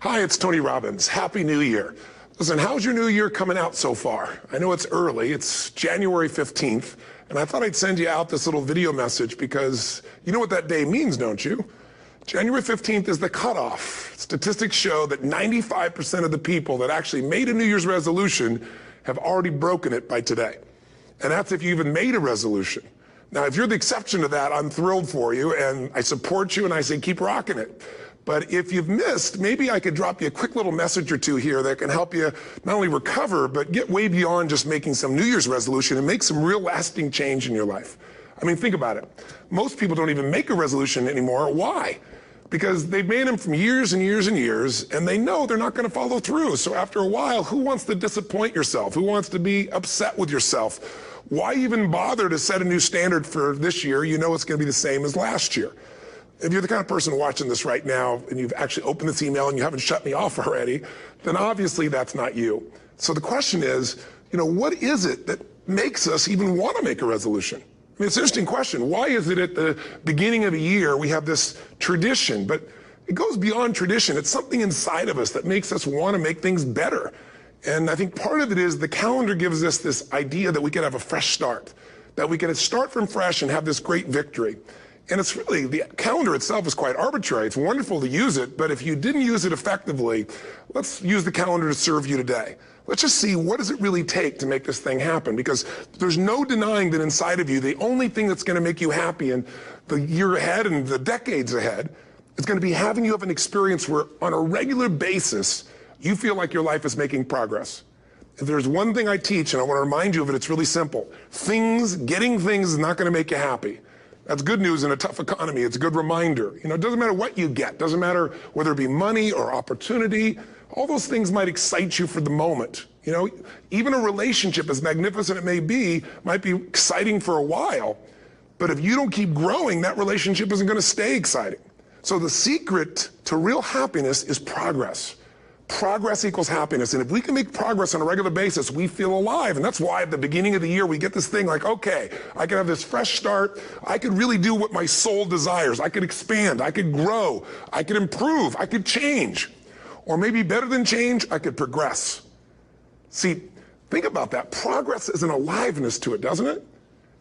Hi, it's Tony Robbins. Happy New Year. Listen, how's your new year coming out so far? I know it's early. It's January 15th, and I thought I'd send you out this little video message because you know what that day means, don't you? January 15th is the cutoff. Statistics show that 95% of the people that actually made a New Year's resolution have already broken it by today. And that's if you even made a resolution. Now, if you're the exception to that, I'm thrilled for you, and I support you, and I say keep rocking it. But if you've missed, maybe I could drop you a quick little message or two here that can help you not only recover, but get way beyond just making some New Year's resolution and make some real lasting change in your life. I mean, think about it. Most people don't even make a resolution anymore. Why? Because they've made them from years and years and years, and they know they're not going to follow through. So after a while, who wants to disappoint yourself? Who wants to be upset with yourself? Why even bother to set a new standard for this year? You know it's going to be the same as last year. If you're the kind of person watching this right now and you've actually opened this email and you haven't shut me off already, then obviously that's not you. So the question is, what is it that makes us even want to make a resolution? I mean, it's an interesting question. Why is it at the beginning of a year we have this tradition? But it goes beyond tradition. It's something inside of us that makes us want to make things better. And I think part of it is the calendar gives us this idea that we can have a fresh start, that we can start from fresh and have this great victory. And it's really, the calendar itself is quite arbitrary. It's wonderful to use it, but if you didn't use it effectively, let's use the calendar to serve you today. Let's just see, what does it really take to make this thing happen? Because there's no denying that inside of you, the only thing that's going to make you happy in the year ahead and the decades ahead is going to be having you have an experience where on a regular basis, you feel like your life is making progress. If there's one thing I teach, and I want to remind you of it, it's really simple. Getting things is not going to make you happy. That's good news in a tough economy. It's a good reminder. It doesn't matter what you get. Doesn't matter whether it be money or opportunity. All those things might excite you for the moment. Even a relationship, as magnificent it may be, might be exciting for a while. But if you don't keep growing, that relationship isn't going to stay exciting. So the secret to real happiness is progress. Progress equals happiness. And if we can make progress on a regular basis, we feel alive. And that's why at the beginning of the year, we get this thing like, okay, I can have this fresh start. I could really do what my soul desires. I could expand. I could grow. I could improve. I could change. Or maybe better than change, I could progress. See, think about that. Progress is an aliveness to it, doesn't it?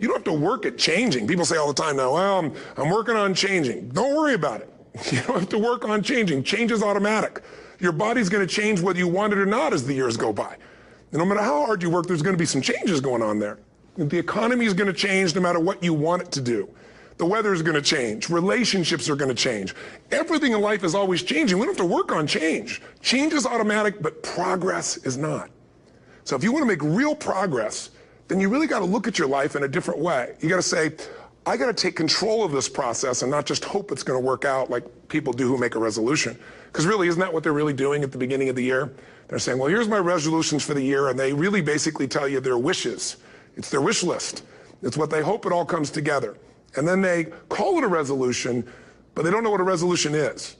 You don't have to work at changing. People say all the time now, well, I'm working on changing. Don't worry about it. You don't have to work on changing. Change is automatic. Your body's going to change whether you want it or not as the years go by. And no matter how hard you work, there's going to be some changes going on there. The economy is going to change no matter what you want it to do. The weather is going to change. Relationships are going to change. Everything in life is always changing. We don't have to work on change. Change is automatic, but progress is not. So if you want to make real progress, then you really got to look at your life in a different way. You got to say, I got to take control of this process and not just hope it's going to work out like people do who make a resolution. Because really, isn't that what they're really doing at the beginning of the year? They're saying, well, here's my resolutions for the year, and they really basically tell you their wishes. It's their wish list. It's what they hope it all comes together. And then they call it a resolution, but they don't know what a resolution is.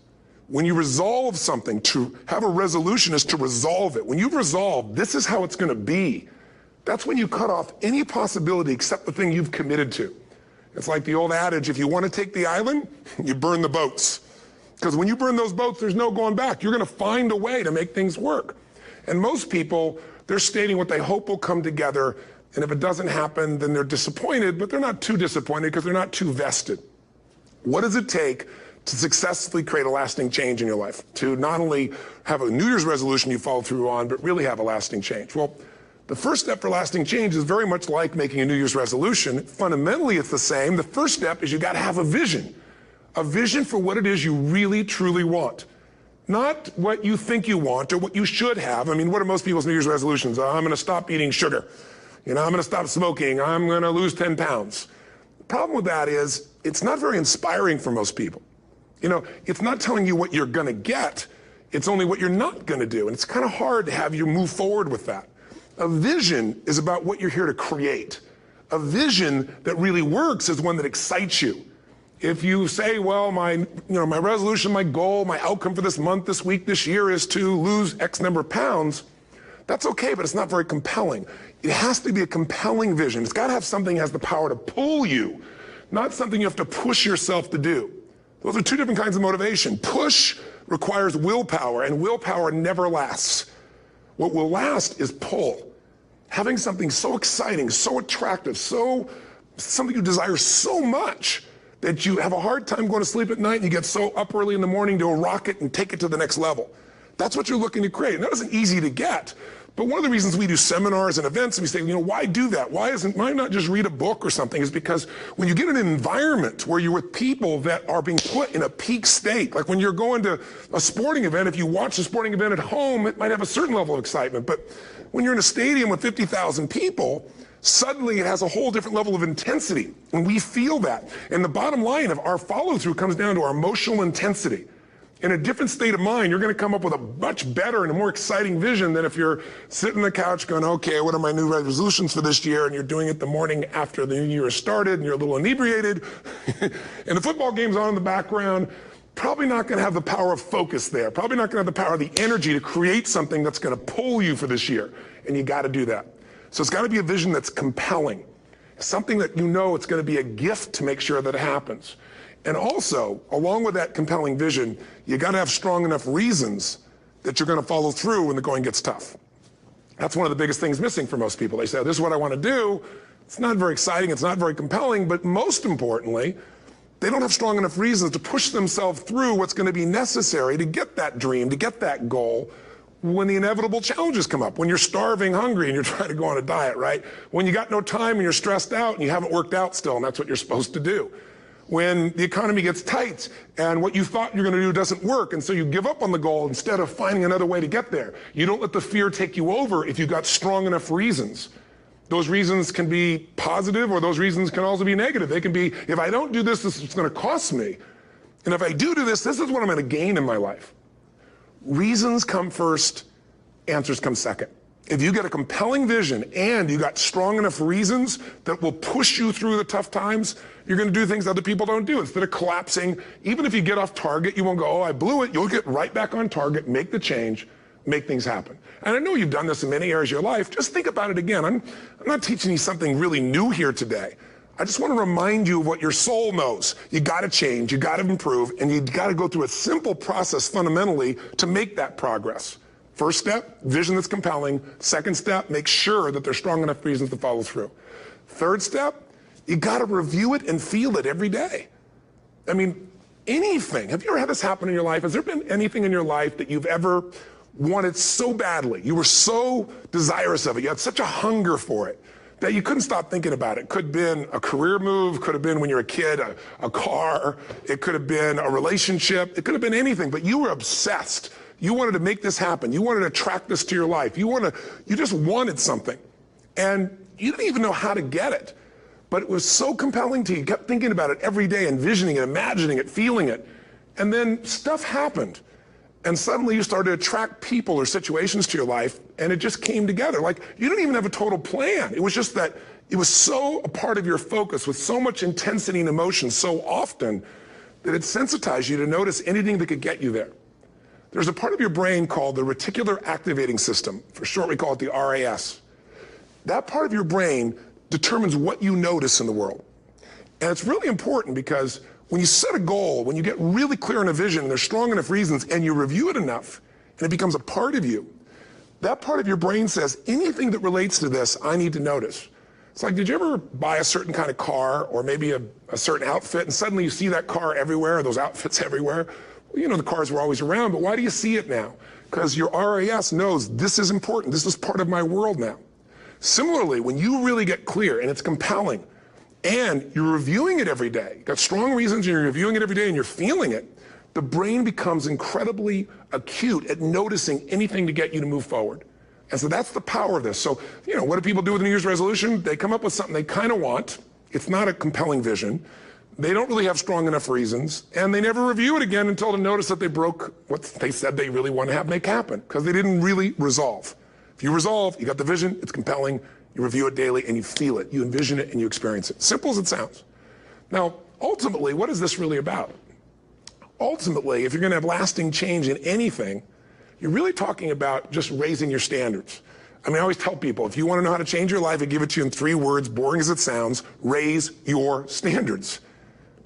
When you resolve something, to have a resolution is to resolve it. When you've resolved, this is how it's going to be. That's when you cut off any possibility except the thing you've committed to. It's like the old adage, if you want to take the island, you burn the boats. Because when you burn those boats, there's no going back. You're going to find a way to make things work. And most people, they're stating what they hope will come together. And if it doesn't happen, then they're disappointed, but they're not too disappointed because they're not too vested. What does it take to successfully create a lasting change in your life? To not only have a New Year's resolution you follow through on, but really have a lasting change? Well, the first step for lasting change is very much like making a New Year's resolution. Fundamentally, it's the same. The first step is you got to have a vision for what it is you really, truly want. Not what you think you want or what you should have. I mean, what are most people's New Year's resolutions? I'm going to stop eating sugar. I'm going to stop smoking. I'm going to lose 10 pounds. The problem with that is it's not very inspiring for most people. It's not telling you what you're going to get. It's only what you're not going to do. And it's kind of hard to have you move forward with that. A vision is about what you're here to create. A vision that really works is one that excites you. If you say, well, my resolution, my goal, my outcome for this month, this week, this year is to lose X number of pounds, that's okay, but it's not very compelling. It has to be a compelling vision. It's got to have something that has the power to pull you, not something you have to push yourself to do. Those are two different kinds of motivation. Push requires willpower, and willpower never lasts. What will last is pull. Having something so exciting, so attractive, something you desire so much that you have a hard time going to sleep at night and you get so up early in the morning to rock it and take it to the next level. That's what you're looking to create. And that isn't easy to get. But one of the reasons we do seminars and events and we say, why do that? Why not just read a book or something? Is because when you get in an environment where you're with people that are being put in a peak state, like when you're going to a sporting event, if you watch a sporting event at home, it might have a certain level of excitement. But when you're in a stadium with 50,000 people, suddenly it has a whole different level of intensity. And we feel that. And the bottom line of our follow-through comes down to our emotional intensity. In a different state of mind, you're going to come up with a much better and a more exciting vision than if you're sitting on the couch going, okay, what are my new resolutions for this year? And you're doing it the morning after the new year has started and you're a little inebriated and the football game's on in the background. Probably not going to have the power of focus there. Probably not going to have the power of the energy to create something that's going to pull you for this year. And you got to do that. So it's got to be a vision that's compelling. Something that it's going to be a gift to make sure that it happens. And also, along with that compelling vision, you got to have strong enough reasons that you're going to follow through when the going gets tough. That's one of the biggest things missing for most people. They say, this is what I want to do. It's not very exciting. It's not very compelling. But most importantly, they don't have strong enough reasons to push themselves through what's going to be necessary to get that dream, to get that goal when the inevitable challenges come up, when you're starving, hungry, and you're trying to go on a diet, right? When you got no time and you're stressed out and you haven't worked out still, and that's what you're supposed to do. When the economy gets tight and what you thought you're going to do doesn't work, and so you give up on the goal instead of finding another way to get there. You don't let the fear take you over if you've got strong enough reasons. Those reasons can be positive, or those reasons can also be negative. They can be, if I don't do this, this is going to cost me. And if I do this, this is what I'm going to gain in my life. Reasons come first, answers come second. If you get a compelling vision and you got strong enough reasons that will push you through the tough times, you're going to do things other people don't do. Instead of collapsing, even if you get off target, you won't go, oh, I blew it. You'll get right back on target, make the change, make things happen. And I know you've done this in many areas of your life. Just think about it again. I'm not teaching you something really new here today. I just want to remind you of what your soul knows. You got to change, you got to improve, and you got to go through a simple process fundamentally to make that progress. First step, vision that's compelling. Second step, make sure that there's strong enough reasons to follow through. Third step, you got to review it and feel it every day. I mean, anything. Have you ever had this happen in your life? Has there been anything in your life that you've ever wanted so badly? You were so desirous of it. You had such a hunger for it that you couldn't stop thinking about it. Could have been a career move, could have been when you were a kid, a car, it could have been a relationship, it could have been anything, but you were obsessed. You wanted to make this happen. You wanted to attract this to your life. You just wanted something. And you didn't even know how to get it. But it was so compelling to you. You kept thinking about it every day, envisioning it, imagining it, feeling it. And then stuff happened. And suddenly you started to attract people or situations to your life, and it just came together. Like, you didn't even have a total plan. It was just that it was so a part of your focus with so much intensity and emotion so often that it sensitized you to notice anything that could get you there. There's a part of your brain called the reticular activating system. For short, we call it the RAS. That part of your brain determines what you notice in the world. And it's really important because when you set a goal, when you get really clear on a vision and there's strong enough reasons and you review it enough and it becomes a part of you, that part of your brain says, anything that relates to this, I need to notice. It's like, did you ever buy a certain kind of car or maybe a certain outfit and suddenly you see that car everywhere, or those outfits everywhere? Well, you know, the cars were always around, but why do you see it now? Because your RAS knows this is important. This is part of my world now. Similarly, when you really get clear and it's compelling and you're reviewing it every day, you've got strong reasons and you're reviewing it every day and you're feeling it, the brain becomes incredibly acute at noticing anything to get you to move forward. And so that's the power of this. So, you know, what do people do with a New Year's resolution? They come up with something they kind of want. It's not a compelling vision. They don't really have strong enough reasons, and they never review it again until to notice that they broke what they said they really want to have make happen, because they didn't really resolve. If you resolve, you got the vision, it's compelling, you review it daily, and you feel it, you envision it, and you experience it. Simple as it sounds. Now, ultimately, what is this really about? Ultimately, if you're going to have lasting change in anything, you're really talking about just raising your standards. I mean, I always tell people, if you want to know how to change your life, I give it to you in 3 words, boring as it sounds: raise your standards.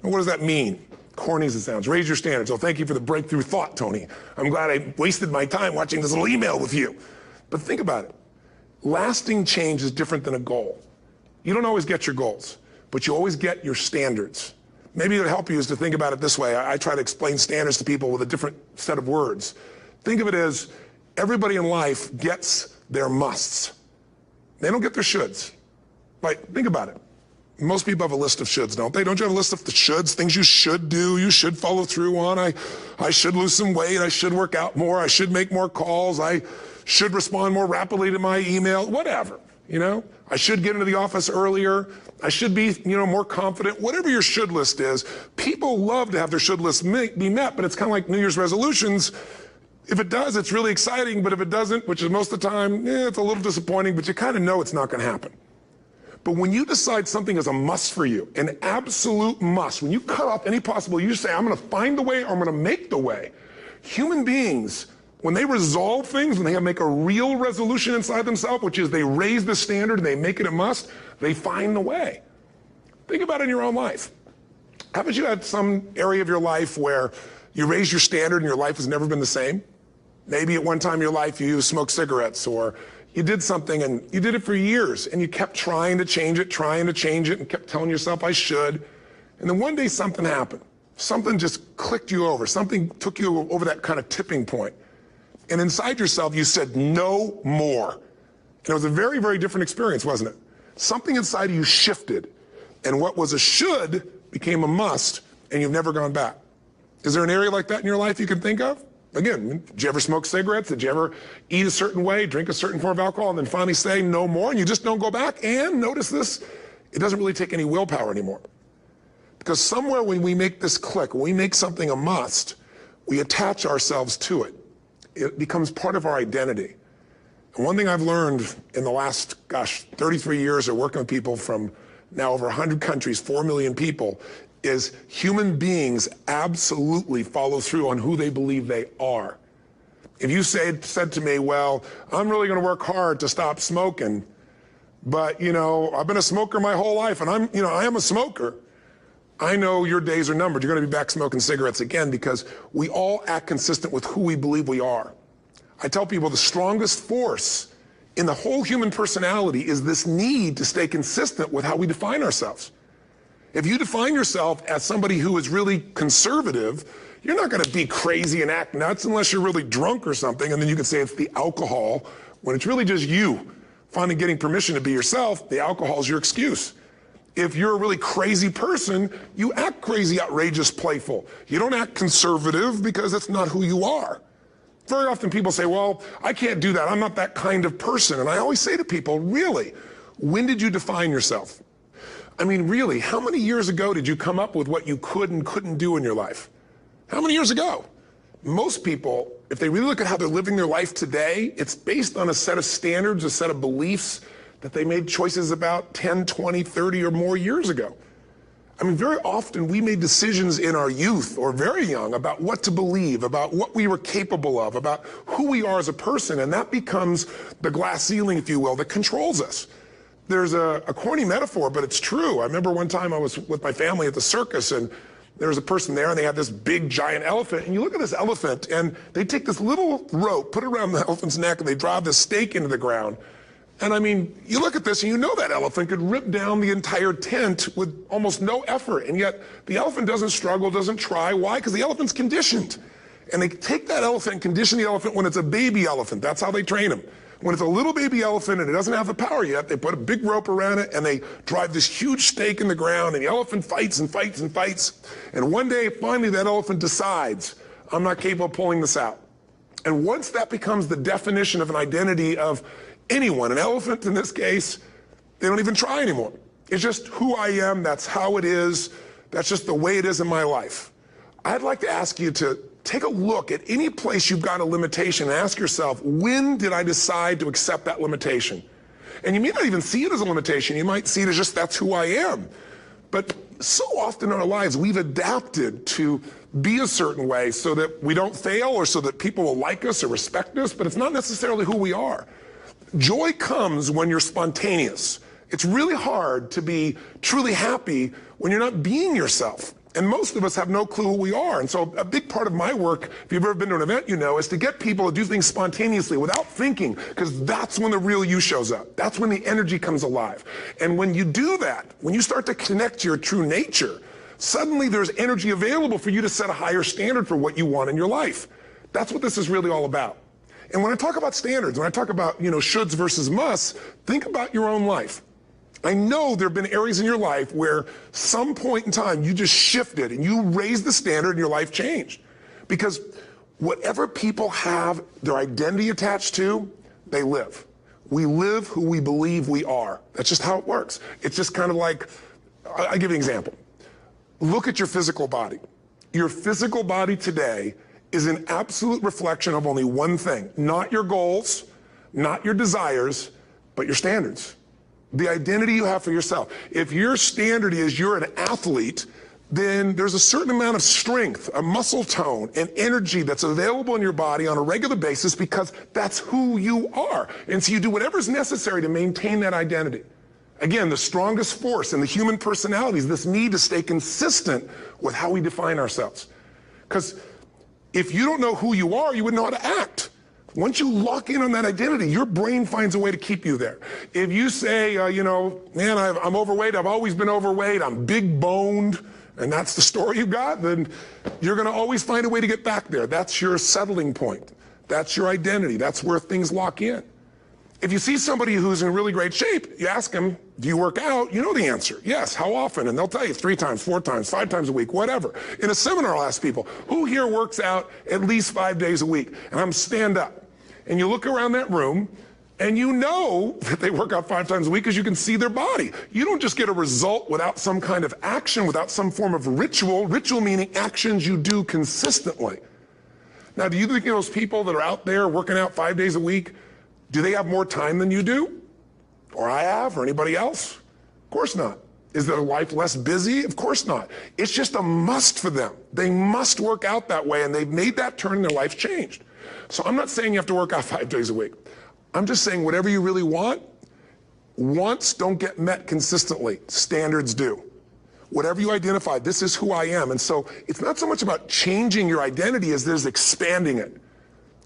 What does that mean? corny as it sounds. Raise your standards. Oh, thank you for the breakthrough thought, Tony. I'm glad I wasted my time watching this little email with you. But think about it. Lasting change is different than a goal. You don't always get your goals, but you always get your standards. Maybe it'll help you is to think about it this way. I try to explain standards to people with a different set of words. Think of it as everybody in life gets their musts. They don't get their shoulds. Like, think about it. Most people have a list of shoulds, don't they? Don't you have a list of the shoulds, things you should do, you should follow through on? I should lose some weight, I should work out more, I should make more calls, I should respond more rapidly to my email, whatever, you know? I should get into the office earlier, I should be, more confident. Whatever your should list is, people love to have their should list be met, but it's kind of like New Year's resolutions. If it does, it's really exciting, but if it doesn't, which is most of the time, it's a little disappointing, but you kind of know it's not going to happen. But when you decide something is a must for you, an absolute must, when you cut off any possible, you say, I'm going to find the way or I'm going to make the way. Human beings, when they resolve things, when they make a real resolution inside themselves, which is they raise the standard and they make it a must, they find the way. Think about it in your own life. Haven't you had some area of your life where you raised your standard and your life has never been the same? Maybe at one time in your life you smoked cigarettes, or you did something and you did it for years and you kept trying to change it and kept telling yourself I should. And then one day something happened. Something just clicked you over. Something took you over that kind of tipping point. And inside yourself you said no more. And it was a very, very different experience, wasn't it? Something inside of you shifted and what was a should became a must and you've never gone back. Is there an area like that in your life you can think of? Again, did you ever smoke cigarettes? Did you ever eat a certain way, drink a certain form of alcohol, and then finally say no more, and you just don't go back? And notice this, it doesn't really take any willpower anymore. Because somewhere when we make this click, when we make something a must, we attach ourselves to it. It becomes part of our identity. And one thing I've learned in the last, 33 years of working with people from now over 100 countries, 4 million people, is human beings absolutely follow through on who they believe they are. If you said to me, well, I'm really going to work hard to stop smoking, but I've been a smoker my whole life and I am a smoker. I know your days are numbered. You're going to be back smoking cigarettes again because we all act consistent with who we believe we are. I tell people the strongest force in the whole human personality is this need to stay consistent with how we define ourselves. If you define yourself as somebody who is really conservative, you're not going to be crazy and act nuts unless you're really drunk or something, and then you can say it's the alcohol. When it's really just you finally getting permission to be yourself, the alcohol is your excuse. If you're a really crazy person, you act crazy, outrageous, playful. You don't act conservative because that's not who you are. Very often people say, well, I can't do that. I'm not that kind of person. And I always say to people, really, when did you define yourself? I mean, really, how many years ago did you come up with what you could and couldn't do in your life? How many years ago? Most people, if they really look at how they're living their life today, it's based on a set of standards, a set of beliefs that they made choices about 10, 20, 30 or more years ago. I mean, very often we made decisions in our youth or very young about what to believe, about what we were capable of, about who we are as a person, and that becomes the glass ceiling, if you will, that controls us. There's a corny metaphor, but it's true. I remember one time I was with my family at the circus, and there was a person there, and they had this big, giant elephant. And you look at this elephant, and they take this little rope, put it around the elephant's neck, and they drive this stake into the ground. And I mean, you look at this, and you know that elephant could rip down the entire tent with almost no effort. And yet, the elephant doesn't struggle, doesn't try. Why? Because the elephant's conditioned. And they take that elephant and condition the elephant when it's a baby elephant. That's how they train them. When it's a little baby elephant and it doesn't have the power yet, they put a big rope around it and they drive this huge stake in the ground, and the elephant fights and fights and fights. And one day, finally, that elephant decides, I'm not capable of pulling this out. And once that becomes the definition of an identity of anyone, an elephant in this case, they don't even try anymore. It's just who I am, that's how it is, that's just the way it is in my life. I'd like to ask you to take a look at any place you've got a limitation and ask yourself, when did I decide to accept that limitation? And you may not even see it as a limitation. You might see it as just that's who I am. But so often in our lives, we've adapted to be a certain way so that we don't fail or so that people will like us or respect us, but it's not necessarily who we are. Joy comes when you're spontaneous. It's really hard to be truly happy when you're not being yourself. And most of us have no clue who we are. And so a big part of my work, if you've ever been to an event, you know, is to get people to do things spontaneously without thinking, because that's when the real you shows up. That's when the energy comes alive. And when you do that, when you start to connect to your true nature, suddenly there's energy available for you to set a higher standard for what you want in your life. That's what this is really all about. And when I talk about standards, when I talk about, you know, shoulds versus musts, think about your own life. I know there have been areas in your life where some point in time you just shifted and you raised the standard and your life changed. Because whatever people have their identity attached to, they live. We live who we believe we are. That's just how it works. It's just kind of like, I'll give you an example. Look at your physical body. Your physical body today is an absolute reflection of only one thing, not your goals, not your desires, but your standards. The identity you have for yourself. If your standard is you're an athlete, then there's a certain amount of strength, a muscle tone, and energy that's available in your body on a regular basis because that's who you are. And so you do whatever's necessary to maintain that identity. Again, the strongest force in the human personality is this need to stay consistent with how we define ourselves. Because if you don't know who you are, you wouldn't know how to act. Once you lock in on that identity, your brain finds a way to keep you there. If you say, you know, man, I'm overweight, I've always been overweight, I'm big boned, and that's the story you got, then you're going to always find a way to get back there. That's your settling point. That's your identity. That's where things lock in. If you see somebody who's in really great shape, you ask them, do you work out? You know the answer. Yes. How often? And they'll tell you 3 times, 4 times, 5 times a week, whatever. In a seminar, I'll ask people, who here works out at least 5 days a week? And I'm stand up. And you look around that room, and you know that they work out 5 times a week because you can see their body. You don't just get a result without some kind of action, without some form of ritual. Ritual meaning actions you do consistently. Now, do you think those people that are out there working out 5 days a week, do they have more time than you do? Or I have, or anybody else? Of course not. Is their life less busy? Of course not. It's just a must for them. They must work out that way, and they've made that turn and their life's changed. So I'm not saying you have to work out 5 days a week. I'm just saying whatever you really want, wants don't get met consistently. Standards do. Whatever you identify, this is who I am. And so it's not so much about changing your identity as there's expanding it.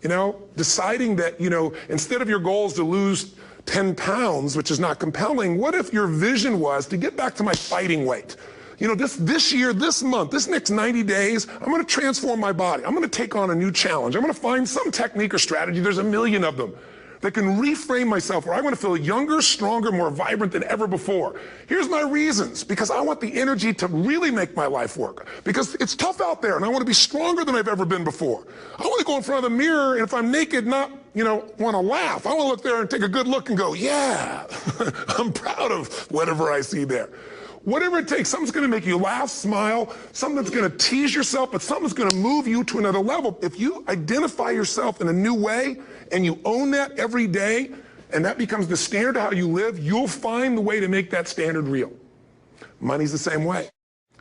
You know, deciding that, you know, instead of your goal is to lose 10 pounds, which is not compelling, what if your vision was to get back to my fighting weight? You know, this year, this month, this next 90 days, I'm going to transform my body. I'm going to take on a new challenge. I'm going to find some technique or strategy, there's a million of them, that can reframe myself where I want to feel younger, stronger, more vibrant than ever before. Here's my reasons. Because I want the energy to really make my life work. Because it's tough out there, and I want to be stronger than I've ever been before. I want to go in front of the mirror, and if I'm naked, not, you know, want to laugh. I want to look there and take a good look and go, yeah, I'm proud of whatever I see there. Whatever it takes, something's going to make you laugh, smile, something that's going to tease yourself, but something's going to move you to another level. If you identify yourself in a new way and you own that every day, and that becomes the standard of how you live, you'll find the way to make that standard real. Money's the same way.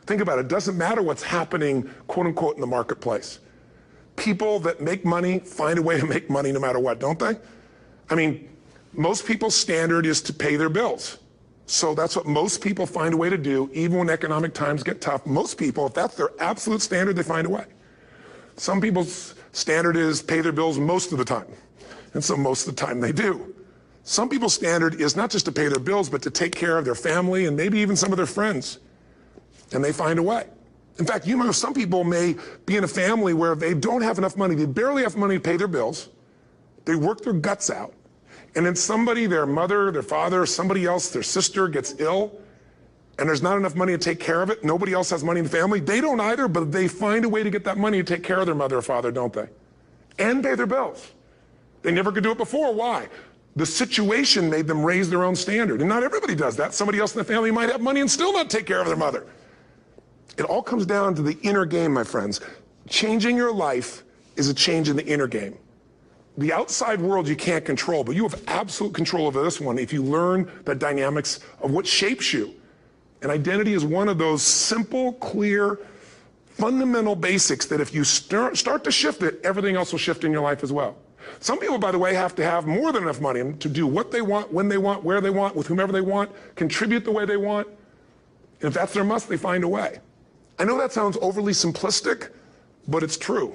Think about it. It doesn't matter what's happening, quote unquote, in the marketplace. People that make money find a way to make money no matter what, don't they? I mean, most people's standard is to pay their bills. So that's what most people find a way to do, even when economic times get tough. Most people, if that's their absolute standard, they find a way. Some people's standard is pay their bills most of the time. And so most of the time they do. Some people's standard is not just to pay their bills, but to take care of their family and maybe even some of their friends. And they find a way. In fact, you know, some people may be in a family where they don't have enough money. They barely have money to pay their bills. They work their guts out. And then somebody, their mother, their father, somebody else, their sister gets ill, and there's not enough money to take care of it. Nobody else has money in the family. They don't either, but they find a way to get that money to take care of their mother or father, don't they? And pay their bills. They never could do it before. Why? The situation made them raise their own standard. And not everybody does that. Somebody else in the family might have money and still not take care of their mother. It all comes down to the inner game, my friends. Changing your life is a change in the inner game. The outside world you can't control, but you have absolute control over this one if you learn the dynamics of what shapes you. And identity is one of those simple, clear, fundamental basics that if you start to shift it, everything else will shift in your life as well. Some people, by the way, have to have more than enough money to do what they want, when they want, where they want, with whomever they want, contribute the way they want. And if that's their must, they find a way. I know that sounds overly simplistic, but it's true.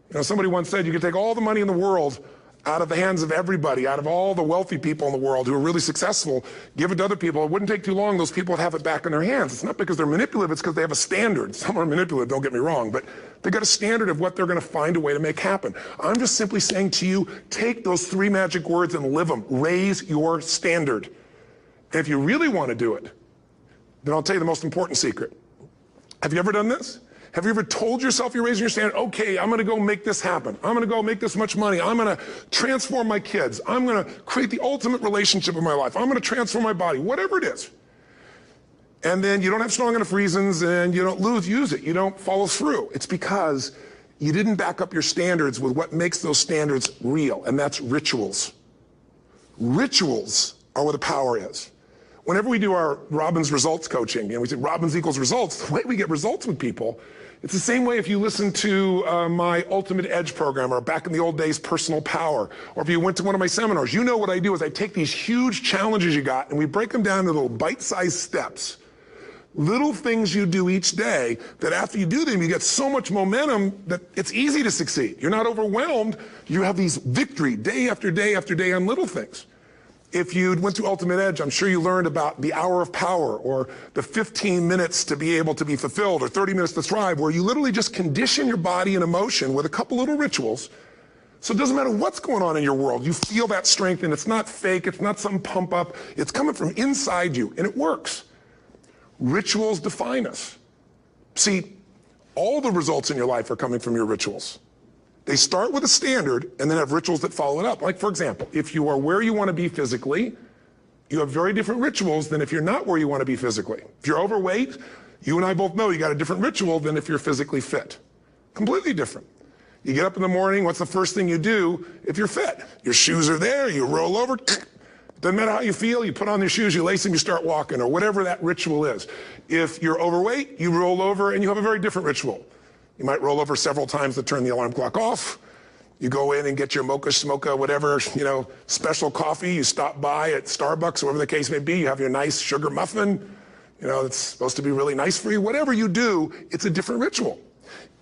You know, somebody once said you could take all the money in the world out of the hands of everybody, out of all the wealthy people in the world who are really successful, give it to other people. It wouldn't take too long. Those people would have it back in their hands. It's not because they're manipulative. It's because they have a standard. Some are manipulative, don't get me wrong, but they got a standard of what they're going to find a way to make happen. I'm just simply saying to you, take those 3 magic words and live them. Raise your standard. And if you really want to do it, then I'll tell you the most important secret. Have you ever done this? Have you ever told yourself you're raising your standard? Okay, I'm going to go make this happen. I'm going to go make this much money. I'm going to transform my kids. I'm going to create the ultimate relationship of my life. I'm going to transform my body, whatever it is. And then you don't have strong enough reasons and you don't use it. You don't follow through. It's because you didn't back up your standards with what makes those standards real, and that's rituals. Rituals are where the power is. Whenever we do our Robbins results coaching, and we say Robbins equals results, the way we get results with people, it's the same way if you listen to my Ultimate Edge program, or back in the old days, Personal Power, or if you went to one of my seminars. You know what I do is I take these huge challenges you got and we break them down into little bite-sized steps. Little things you do each day that after you do them, you get so much momentum that it's easy to succeed. You're not overwhelmed. You have these victory day after day after day on little things. If you went through Ultimate Edge, I'm sure you learned about the hour of power, or the 15 minutes to be able to be fulfilled, or 30 minutes to thrive, where you literally just condition your body and emotion with a couple little rituals. So it doesn't matter what's going on in your world. You feel that strength, and it's not fake. It's not some pump up. It's coming from inside you, and it works. Rituals define us. See, all the results in your life are coming from your rituals. They start with a standard and then have rituals that follow it up. Like, for example, if you are where you want to be physically, you have very different rituals than if you're not where you want to be physically. If you're overweight, you and I both know you got a different ritual than if you're physically fit. Completely different. You get up in the morning, what's the first thing you do if you're fit? Your shoes are there, you roll over, doesn't matter how you feel, you put on your shoes, you lace them, you start walking, or whatever that ritual is. If you're overweight, you roll over and you have a very different ritual. You might roll over several times to turn the alarm clock off. You go in and get your mocha, smocha, whatever, special coffee. You stop by at Starbucks, or whatever the case may be. You have your nice sugar muffin. It's supposed to be really nice for you. Whatever you do, it's a different ritual.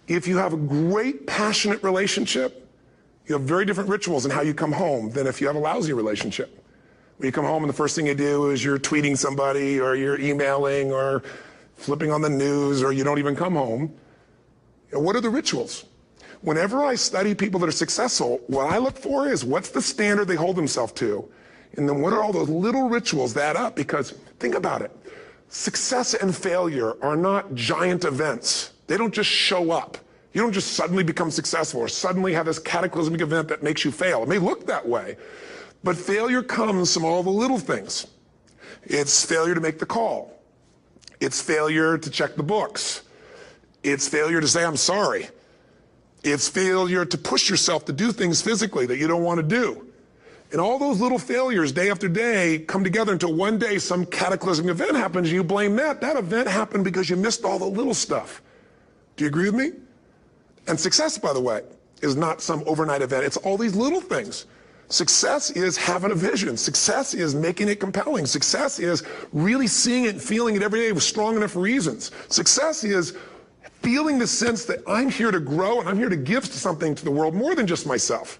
If you have a great, passionate relationship, you have very different rituals in how you come home than if you have a lousy relationship. When you come home and the first thing you do is you're tweeting somebody, or you're emailing, or flipping on the news, or you don't even come home. What are the rituals? Whenever I study people that are successful, what I look for is what's the standard they hold themselves to, and then what are all those little rituals that add up? Because think about it. Success and failure are not giant events. They don't just show up. You don't just suddenly become successful or suddenly have this cataclysmic event that makes you fail. It may look that way, but failure comes from all the little things. It's failure to make the call. It's failure to check the books. It's failure to say, I'm sorry. It's failure to push yourself to do things physically that you don't want to do. And all those little failures day after day come together until one day some cataclysmic event happens and you blame that. That event happened because you missed all the little stuff. Do you agree with me? And success, by the way, is not some overnight event. It's all these little things. Success is having a vision. Success is making it compelling. Success is really seeing it and feeling it every day with strong enough reasons. Success is feeling the sense that I'm here to grow and I'm here to give something to the world more than just myself.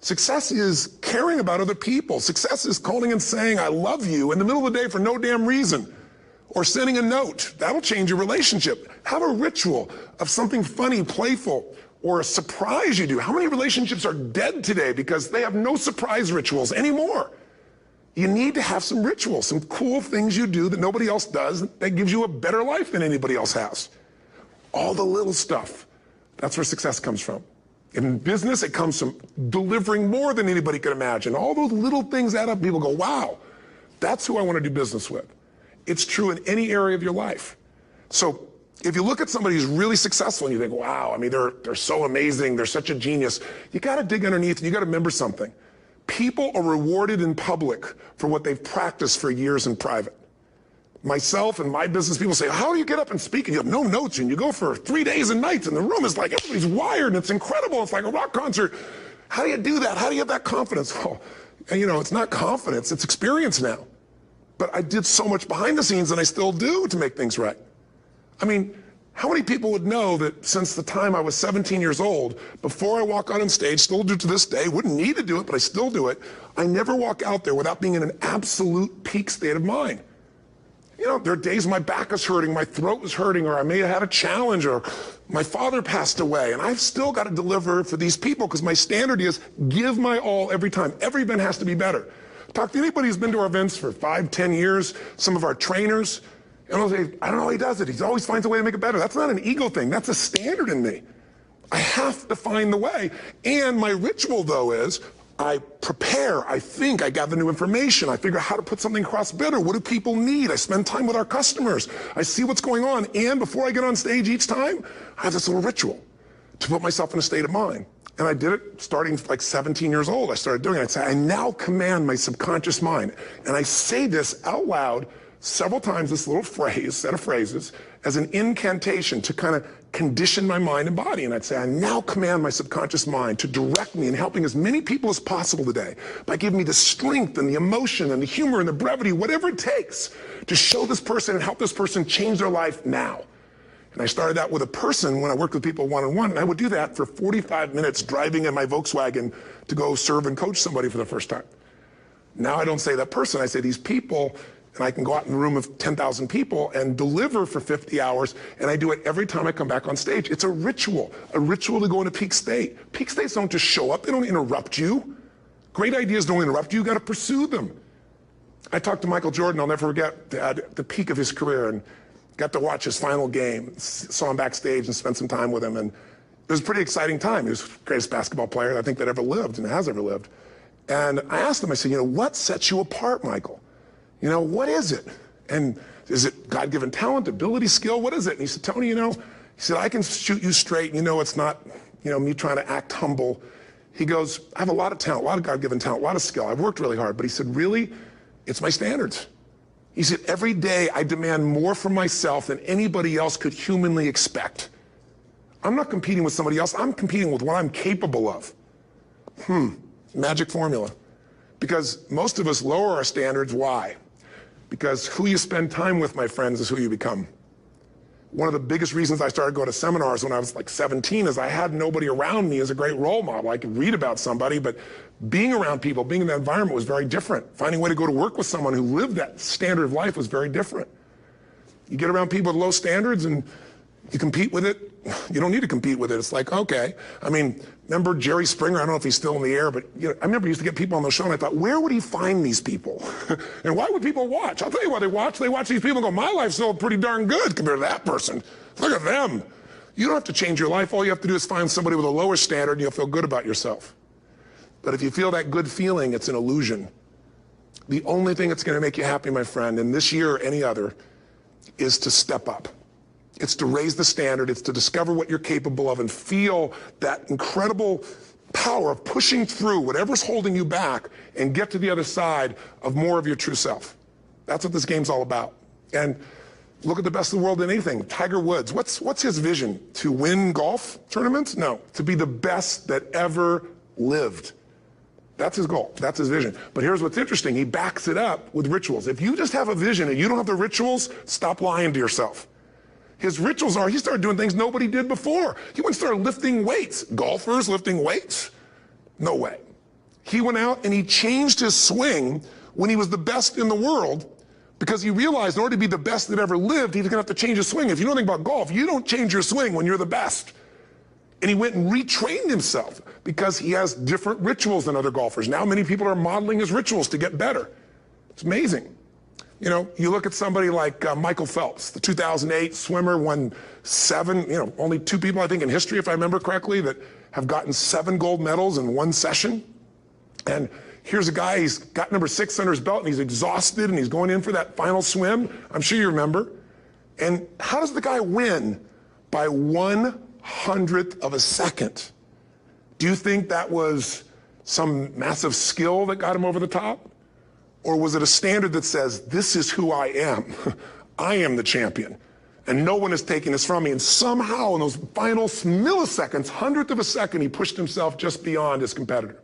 Success is caring about other people. Success is calling and saying, I love you in the middle of the day for no damn reason. Or sending a note. That'll change your relationship. Have a ritual of something funny, playful, or a surprise you do. How many relationships are dead today because they have no surprise rituals anymore? You need to have some rituals, some cool things you do that nobody else does that gives you a better life than anybody else has. All the little stuff. That's where success comes from. In business, it comes from delivering more than anybody could imagine. All those little things add up. People go, wow, that's who I want to do business with. It's true in any area of your life. So if you look at somebody who's really successful and you think, wow, I mean, they're so amazing, they're such a genius, you got to dig underneath and you got to remember something. People are rewarded in public for what they've practiced for years in private. Myself and my business people say, how do you get up and speak? And you have no notes and you go for 3 days and nights and the room is like, everybody's wired and it's incredible. It's like a rock concert. How do you do that? How do you have that confidence? Well, it's not confidence, it's experience now. But I did so much behind the scenes and I still do to make things right. I mean, How many people would know that since the time I was 17 years old, before I walk out on stage, still do to this day, wouldn't need to do it, but I still do it, I never walk out there without being in an absolute peak state of mind. You know, there are days my back is hurting, my throat was hurting, or I may have had a challenge, or my father passed away, and I've still got to deliver for these people because my standard is give my all every time. Every event has to be better. Talk to anybody who's been to our events for 5, 10 years, some of our trainers, and they'll say, I don't know how he does it. He always finds a way to make it better. That's not an ego thing. That's a standard in me. I have to find the way. And my ritual, though, is I prepare, I think, I gather new information, I figure out how to put something across better. What do people need? I spend time with our customers. I see what's going on. And before I get on stage each time, I have this little ritual to put myself in a state of mind. And I did it starting like 17 years old. I started doing it. I'd say, I now command my subconscious mind. And I say this out loud several times, this little phrase, set of phrases, as an incantation to kind of condition my mind and body. And I'd say, I now command my subconscious mind to direct me in helping as many people as possible today by giving me the strength and the emotion and the humor and the brevity, whatever it takes to show this person and help this person change their life now. And I started out with a person when I worked with people one-on-one, and I would do that for 45 minutes driving in my Volkswagen to go serve and coach somebody for the first time. Now I don't say that person, I say these people, and I can go out in a room of 10,000 people and deliver for 50 hours, and I do it every time I come back on stage. It's a ritual to go into peak state. Peak states don't just show up, they don't interrupt you. Great ideas don't interrupt you, you gotta pursue them. I talked to Michael Jordan, I'll never forget, at the peak of his career, and got to watch his final game, saw him backstage and spent some time with him, and it was a pretty exciting time. He was the greatest basketball player I think that ever lived and has ever lived. And I asked him, I said, what sets you apart, Michael? What is it? And is it God-given talent, ability, skill? What is it? And he said, Tony, he said, I can shoot you straight. It's not, me trying to act humble. He goes, I have a lot of talent, a lot of God-given talent, a lot of skill. I've worked really hard. But he said, really, it's my standards. He said, every day I demand more from myself than anybody else could humanly expect. I'm not competing with somebody else. I'm competing with what I'm capable of. Magic formula. Because most of us lower our standards. Why? Because who you spend time with, my friends, is who you become. One of the biggest reasons I started going to seminars when I was like 17 is I had nobody around me as a great role model. I could read about somebody, but being around people, being in that environment was very different. Finding a way to go to work with someone who lived that standard of life was very different. You get around people with low standards and you compete with it. You don't need to compete with it. It's like, okay. Remember Jerry Springer? I don't know if he's still in the air, but I remember he used to get people on the show and I thought, where would he find these people? And why would people watch? I'll tell you why they watch. They watch these people and go, my life's still pretty darn good compared to that person. Look at them. You don't have to change your life. All you have to do is find somebody with a lower standard and you'll feel good about yourself. But if you feel that good feeling, it's an illusion. The only thing that's going to make you happy, my friend, in this year or any other, is to step up. It's to raise the standard. It's to discover what you're capable of and feel that incredible power of pushing through whatever's holding you back and get to the other side of more of your true self. That's what this game's all about. And look at the best of the world in anything. Tiger Woods, what's his vision? To win golf tournaments? No, to be the best that ever lived. That's his goal. That's his vision. But here's what's interesting. He backs it up with rituals. If you just have a vision and you don't have the rituals, stop lying to yourself. His rituals are, he started doing things nobody did before. He went and started lifting weights. Golfers lifting weights? No way. He went out and he changed his swing when he was the best in the world because he realized in order to be the best that ever lived, he was going to have to change his swing. If you know anything about golf, you don't change your swing when you're the best. And he went and retrained himself because he has different rituals than other golfers. Now many people are modeling his rituals to get better. It's amazing. You look at somebody like Michael Phelps, the 2008 swimmer, won 7, only 2 people, I think, in history, if I remember correctly, that have gotten 7 gold medals in one session. And here's a guy, he's got number 6 under his belt, and he's exhausted, and he's going in for that final swim. I'm sure you remember. And how does the guy win? By 1/100th of a second. Do you think that was some massive skill that got him over the top? Or was it a standard that says, this is who I am? I am the champion. And no one is taking this from me. And somehow in those final milliseconds, 100th of a second, he pushed himself just beyond his competitor.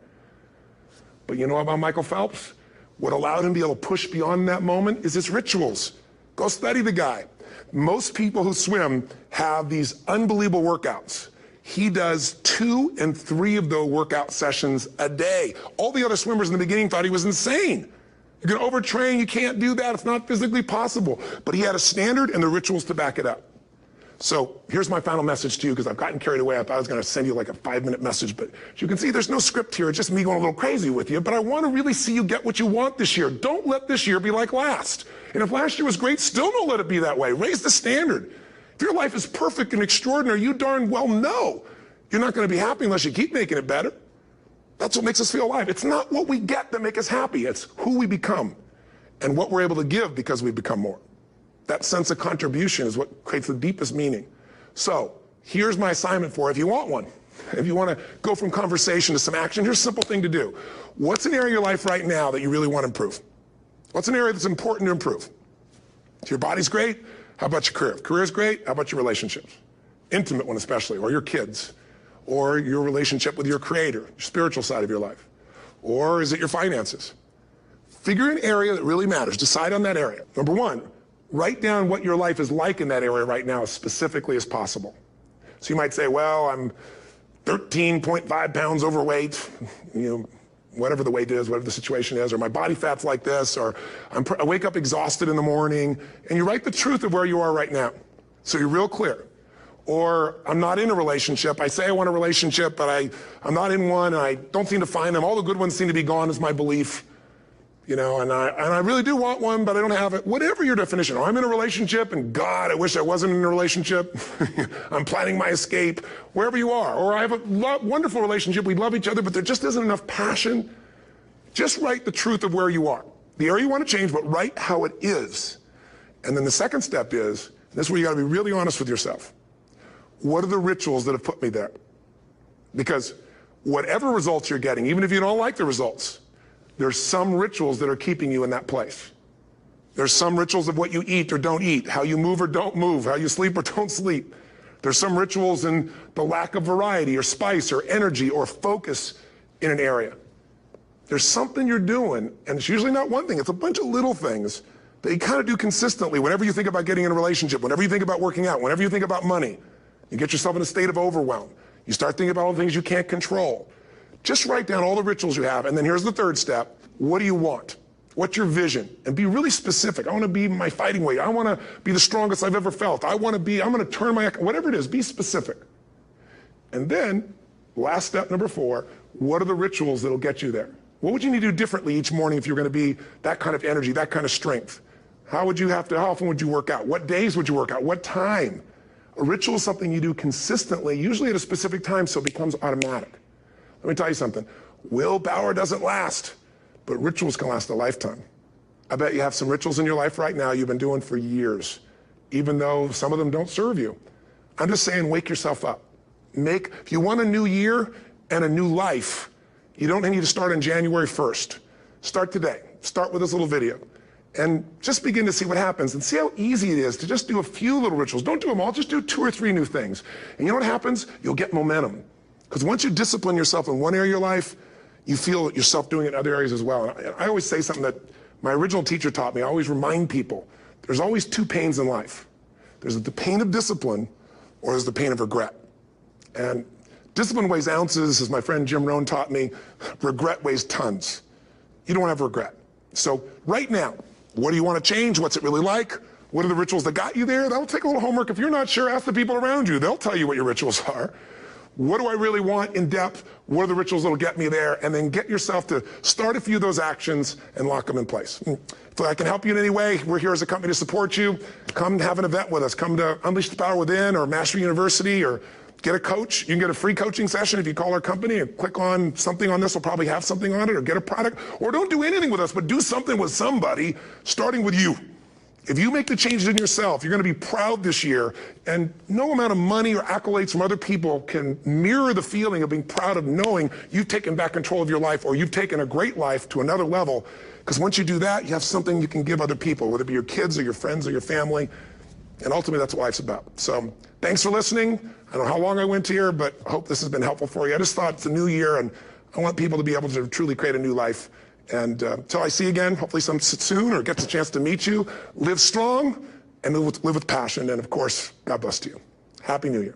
But you know about Michael Phelps? What allowed him to be able to push beyond that moment is his rituals. Go study the guy. Most people who swim have these unbelievable workouts. He does 2 and 3 of those workout sessions a day. All the other swimmers in the beginning thought he was insane. You're going to overtrain, you can't do that, it's not physically possible. But he had a standard and the rituals to back it up. So here's my final message to you, because I've gotten carried away. I thought I was going to send you like a 5-minute message, but as you can see, there's no script here. It's just me going a little crazy with you, but I want to really see you get what you want this year. Don't let this year be like last. And if last year was great, still don't let it be that way. Raise the standard. If your life is perfect and extraordinary, you darn well know you're not going to be happy unless you keep making it better. That's what makes us feel alive. It's not what we get that makes us happy. It's who we become and what we're able to give because we become more. That sense of contribution is what creates the deepest meaning. So here's my assignment for you, if you want one. If you want to go from conversation to some action, here's a simple thing to do. What's an area of your life right now that you really want to improve? What's an area that's important to improve? If your body's great, how about your career? If career's great, how about your relationships? Intimate one especially, or your kids, or your relationship with your creator, your spiritual side of your life. Or is it your finances? Figure an area that really matters. Decide on that area. Number one, write down what your life is like in that area right now as specifically as possible. So you might say, well, I'm 13.5 pounds overweight, whatever the weight is, whatever the situation is, or my body fat's like this, or I wake up exhausted in the morning, and you write the truth of where you are right now. So you're real clear. Or I'm not in a relationship. I say I want a relationship, but I'm not in one, and I don't seem to find them. All the good ones seem to be gone is my belief. And I really do want one, but I don't have it. Whatever your definition. Or I'm in a relationship, and God, I wish I wasn't in a relationship. I'm planning my escape, wherever you are. Or I have a wonderful relationship, we love each other, but there just isn't enough passion. Just write the truth of where you are. The area you want to change, but write how it is. And then the second step is, this is where you got to be really honest with yourself. What are the rituals that have put me there? Because whatever results you're getting, even if you don't like the results, there's some rituals that are keeping you in that place. There's some rituals of what you eat or don't eat, how you move or don't move, how you sleep or don't sleep. There's some rituals in the lack of variety or spice or energy or focus in an area. There's something you're doing, and it's usually not one thing, it's a bunch of little things that you kind of do consistently whenever you think about getting in a relationship, whenever you think about working out, whenever you think about money. You get yourself in a state of overwhelm. You start thinking about all the things you can't control. Just write down all the rituals you have, and then here's the third step. What do you want? What's your vision? And be really specific. I want to be my fighting weight. I want to be the strongest I've ever felt. I'm going to turn whatever it is, be specific. And then, last step, number 4, what are the rituals that'll get you there? What would you need to do differently each morning if you're going to be that kind of energy, that kind of strength? How often would you work out? What days would you work out? What time? A ritual is something you do consistently, usually at a specific time, so it becomes automatic. Let me tell you something. Willpower doesn't last, but rituals can last a lifetime. I bet you have some rituals in your life right now you've been doing for years, even though some of them don't serve you. I'm just saying, wake yourself up. If you want a new year and a new life, you don't need to start on January 1st. Start today. Start with this little video. And just begin to see what happens and see how easy it is to just do a few little rituals. Don't do them all, just do 2 or 3 new things. And you know what happens? You'll get momentum. Because once you discipline yourself in one area of your life, you feel yourself doing it in other areas as well. And I always say something that my original teacher taught me. I always remind people, there's always 2 pains in life. There's the pain of discipline, or there's the pain of regret. And discipline weighs ounces, as my friend Jim Rohn taught me. Regret weighs tons. You don't have regret. So right now, what do you want to change? What's it really like? What are the rituals that got you there? That'll take a little homework. If you're not sure, ask the people around you. They'll tell you what your rituals are. What do I really want in depth? What are the rituals that'll get me there? And then get yourself to start a few of those actions and lock them in place. If I can help you in any way, we're here as a company to support you. Come have an event with us. Come to Unleash the Power Within or Mastery University, or get a coach. You can get a free coaching session if you call our company and click on something on this. We'll probably have something on it, or get a product. Or don't do anything with us, but do something with somebody, starting with you. If you make the changes in yourself, you're going to be proud this year, and no amount of money or accolades from other people can mirror the feeling of being proud of knowing you've taken back control of your life, or you've taken a great life to another level. Because once you do that, you have something you can give other people, whether it be your kids or your friends or your family. And ultimately, that's what life's about. So thanks for listening. I don't know how long I went here, but I hope this has been helpful for you. I just thought it's a new year, and I want people to be able to truly create a new life. And until I see you again, hopefully soon, or gets a chance to meet you, live strong, and live with passion. And of course, God bless to you. Happy New Year.